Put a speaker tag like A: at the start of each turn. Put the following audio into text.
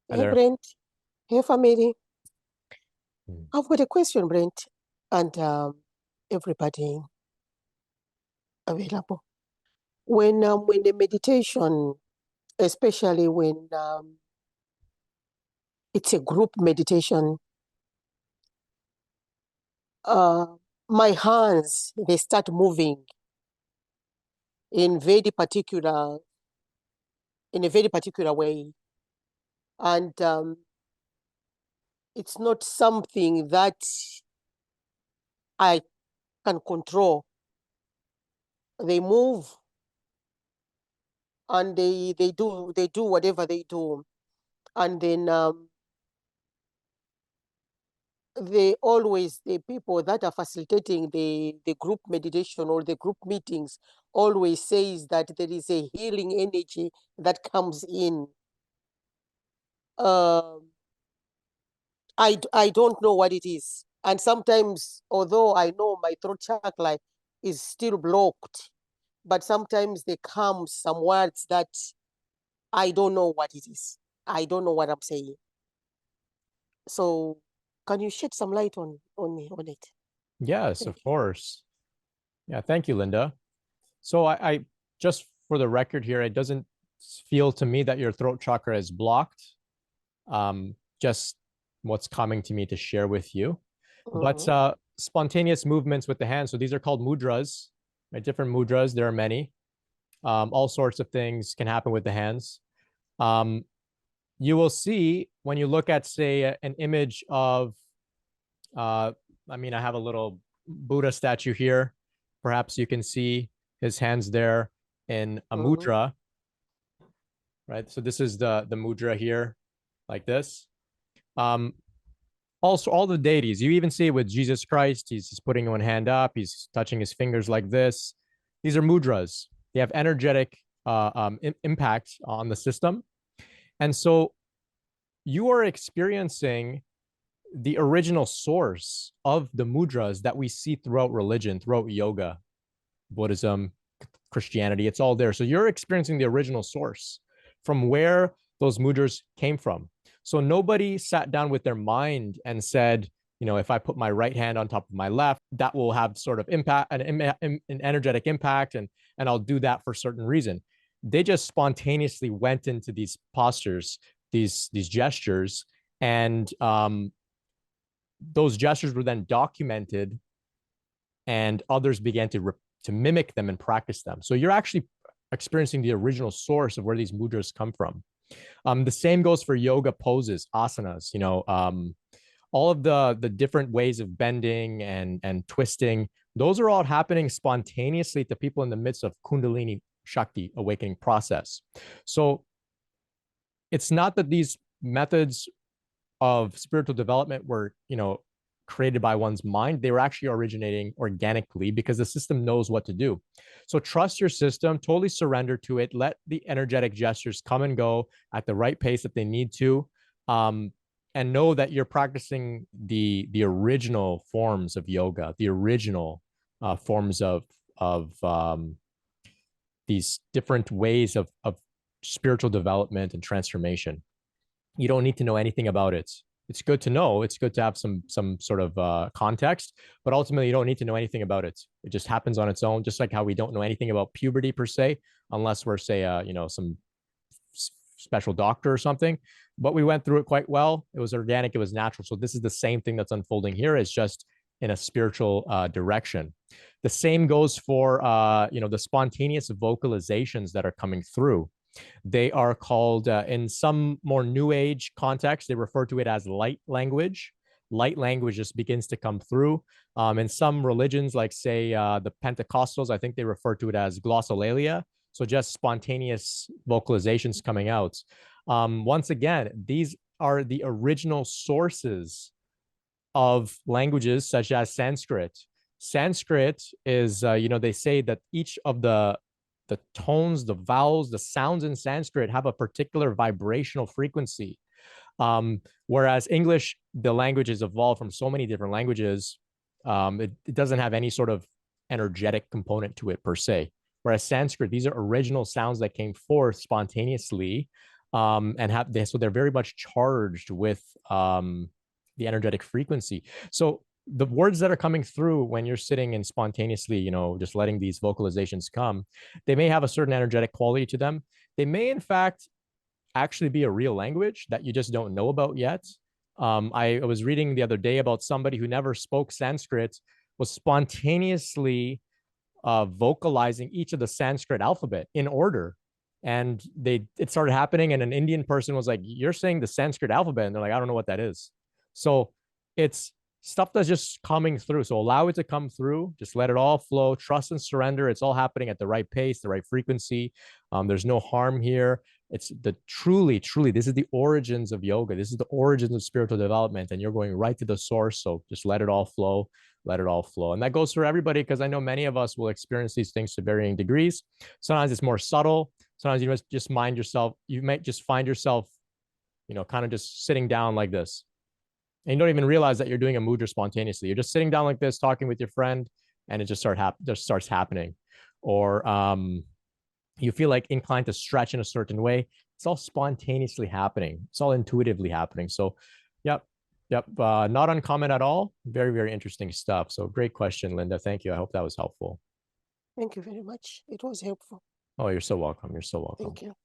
A: Hi
B: Hey,
A: there.
B: Brent. Hey, family.
A: Mm.
B: I've got a question, Brent, and everybody available. When the meditation, especially when it's a group meditation, my hands they start moving in a very particular way, and it's not something that I can control. They move and they do whatever they do, and then the people that are facilitating the group meditation or the group meetings always says that there is a healing energy that comes in. Um I don't know what it is, and sometimes, although I know my throat chakra is still blocked, but sometimes they come some words that I don't know what it is. I don't know what I'm saying. So can you shed some light on it?
A: Yes,
B: Thank
A: of course. Yeah, thank you, Linda. So I just for the record here, it doesn't feel to me that your throat chakra is blocked. Just what's coming to me to share with you.
B: you.
A: But spontaneous movements with the hands. So these are called mudras, right? Different mudras. There are many. All sorts of things can happen with the hands. Um, you will see when you look at, say, an image of Uh, I mean, I have a little Buddha statue here. Perhaps you can see his hands there in a
B: Mm-hmm.
A: mudra, right? So this is the mudra here, like this. Um, Also, all the deities, you even see it with Jesus Christ. He's putting one hand up, he's touching his fingers like this. These are mudras. They have energetic impact on the system. And so you are experiencing the original source of the mudras that we see throughout religion, throughout yoga, Buddhism, Christianity. It's all there. So you're experiencing the original source from where those mudras came from. So nobody sat down with their mind and said, if I put my right hand on top of my left, that will have sort of impact, an energetic impact, and I'll do that for a certain reason. They just spontaneously went into these postures, these gestures, and those gestures were then documented, and others began to mimic them and practice them. So you're actually experiencing the original source of where these mudras come from. The same goes for yoga poses, asanas. All of the different ways of bending and twisting. Those are all happening spontaneously to people in the midst of Kundalini Shakti awakening process. So it's not that these methods of spiritual development were, created by one's mind. They were actually originating organically because the system knows what to do. So trust your system, totally surrender to it. Let the energetic gestures come and go at the right pace that they need to. And know that you're practicing the original forms of yoga, the original forms of these different ways of spiritual development and transformation. You don't need to know anything about it. It's good to know. It's good to have some sort of context, but ultimately you don't need to know anything about it. It just happens on its own. Just like how we don't know anything about puberty per se, unless we're say some special doctor or something. But we went through it quite well. It was organic. It was natural. So this is the same thing that's unfolding here. It's just in a spiritual direction. The same goes for the spontaneous vocalizations that are coming through. They are called, in some more new age context, they refer to it as light language. Light language just begins to come through. In some religions, like say the Pentecostals, I think they refer to it as glossolalia. So just spontaneous vocalizations coming out. Once again, these are the original sources of languages such as Sanskrit. Sanskrit is, they say that each of the tones, the vowels, the sounds in Sanskrit have a particular vibrational frequency. Whereas English, the language has evolved from so many different languages. It doesn't have any sort of energetic component to it per se. Whereas Sanskrit, these are original sounds that came forth spontaneously and so they're very much charged with the energetic frequency. So the words that are coming through when you're sitting and spontaneously, just letting these vocalizations come, they may have a certain energetic quality to them. They may, in fact, actually be a real language that you just don't know about yet. I was reading the other day about somebody who never spoke Sanskrit was spontaneously vocalizing each of the Sanskrit alphabet in order. And it started happening. And an Indian person was like, "You're saying the Sanskrit alphabet." And they're like, "I don't know what that is." So it's stuff that's just coming through. So allow it to come through. Just let it all flow. Trust and surrender. It's all happening at the right pace, the right frequency. There's no harm here. It's truly, this is the origins of yoga. This is the origins of spiritual development. And you're going right to the source. So just let it all flow. Let it all flow. And that goes for everybody, because I know many of us will experience these things to varying degrees. Sometimes it's more subtle. Sometimes you must just mind yourself. You might just find yourself, kind of just sitting down like this. And you don't even realize that you're doing a mudra spontaneously. You're just sitting down like this, talking with your friend, and it just starts happening. Or you feel like inclined to stretch in a certain way. It's all spontaneously happening. It's all intuitively happening. So, yep. Not uncommon at all. Very, very interesting stuff. So great question, Linda. Thank you. I hope that was helpful.
B: Thank you very much. It was helpful.
A: Oh, you're so welcome. You're so welcome.
B: Thank you.